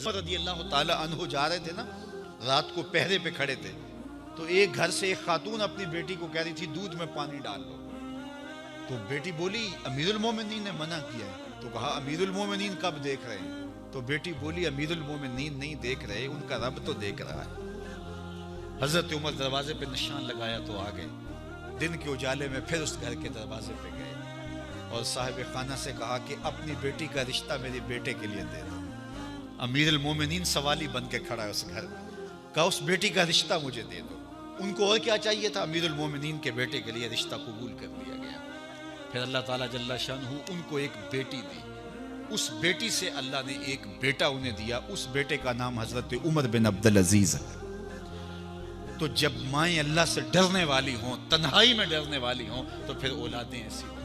حضرت رضی اللہ تعالی عنہ جا رہے تھے نا، رات کو پہرے پہ کھڑے تھے، تو ایک گھر سے ایک خاتون اپنی بیٹی کو کہہ رہی تھی دودھ میں پانی ڈال دو، تو بیٹی بولی امیر المومنین نے منع کیا ہے، تو کہا امیر المومنین کب دیکھ رہے ہیں؟ تو بیٹی بولی امیر المومنین نہیں دیکھ رہے، ان کا رب تو دیکھ رہا ہے۔ حضرت عمر دروازے پہ نشان لگایا تو آ گئے، دن کے اجالے میں پھر اس گھر کے دروازے پہ گئے اور صاحب خانہ سے کہا کہ اپنی بیٹی کا رشتہ میرے بیٹے کے لیے دے دو۔ امیر المومنین سوالی بن کے کھڑا ہے اس گھر میں، کہا اس بیٹی کا رشتہ مجھے دے دو۔ ان کو اور کیا چاہیے تھا؟ امیر المومنین کے بیٹے کے لیے رشتہ قبول کر لیا گیا۔ پھر اللہ تعالیٰ جل شانہ ان کو ایک بیٹی دی، اس بیٹی سے اللہ نے ایک بیٹا انہیں دیا، اس بیٹے کا نام حضرت عمر بن عبدالعزیز ہے۔ تو جب مائیں اللہ سے ڈرنے والی ہوں، تنہائی میں ڈرنے والی ہوں، تو پھر اولادیں ایسی ہوں۔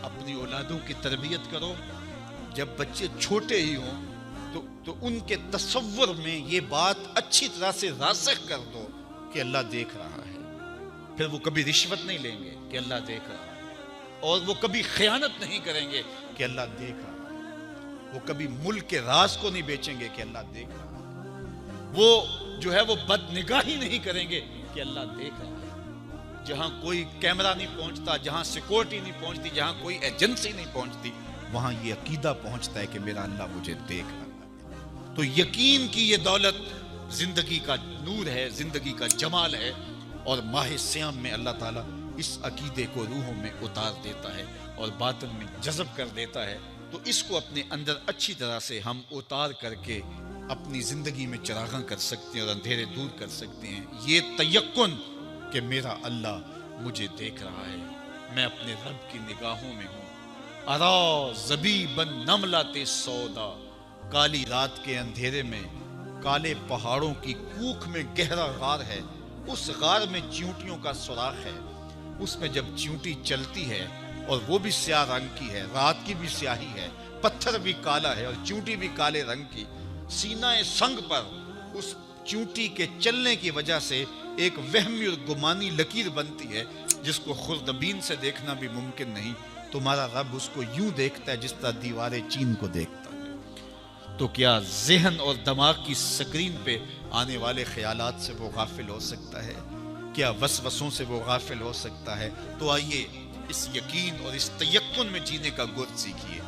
اپنی اولادوں کی تربیت کرو، جب بچے چھوٹے ہی ہوں تو ان کے تصور میں یہ بات اچھی طرح سے راسخ کر دو کہ اللہ دیکھ رہا ہے۔ پھر وہ کبھی رشوت نہیں لیں گے کہ اللہ دیکھ رہا ہے، اور وہ کبھی خیانت نہیں کریں گے کہ اللہ دیکھ رہا ہے، وہ کبھی ملک کے راز کو نہیں بیچیں گے کہ اللہ دیکھ رہا ہے، وہ جو ہے وہ بد نگاہی نہیں کریں گے کہ اللہ دیکھ رہا ہے۔ جہاں کوئی کیمرہ نہیں پہنچتا، جہاں سیکورٹی نہیں پہنچتی، جہاں کوئی ایجنسی نہیں پہنچتی، وہاں یہ عقیدہ پہنچتا ہے کہ میرا اللہ مجھے دیکھ رہا ہے۔ تو یقین کی یہ دولت زندگی کا نور ہے، زندگی کا جمال ہے، اور ماہ سیام میں اللہ تعالیٰ اس عقیدے کو روحوں میں اتار دیتا ہے اور باطن میں جذب کر دیتا ہے۔ تو اس کو اپنے اندر اچھی طرح سے ہم اتار کر کے اپنی زندگی میں چراغاں کر سکتے ہیں اور اندھیرے دور کر سکتے ہیں۔ یہ تیقن کہ میرا اللہ مجھے دیکھ رہا ہے، میں اپنے رب کی نگاہوں میں ہوں۔ ارا زبیباً نملۃ سودا، کالی رات کے اندھیرے میں کالے پہاڑوں کی کوکھ میں گہرا غار ہے، اس غار میں چیونٹیوں کا سوراخ ہے، اس میں جب چیونٹی چلتی ہے اور وہ بھی سیاہ رنگ کی ہے، رات کی بھی سیاہی ہے، پتھر بھی کالا ہے اور چیونٹی بھی کالے رنگ کی، سینہ سنگ پر اس چیونٹی کے چلنے کی وجہ سے ایک وہمی اور گمانی لکیر بنتی ہے جس کو خوردبین سے دیکھنا بھی ممکن نہیں۔ تمہارا رب اس کو یوں دیکھتا ہے جس طرح دیوار چین کو دیکھتا ہے۔ تو کیا ذہن اور دماغ کی سکرین پہ آنے والے خیالات سے وہ غافل ہو سکتا ہے؟ کیا وسوسوں سے وہ غافل ہو سکتا ہے؟ تو آئیے اس یقین اور اس تیقن میں جینے کا گر سیکھیے۔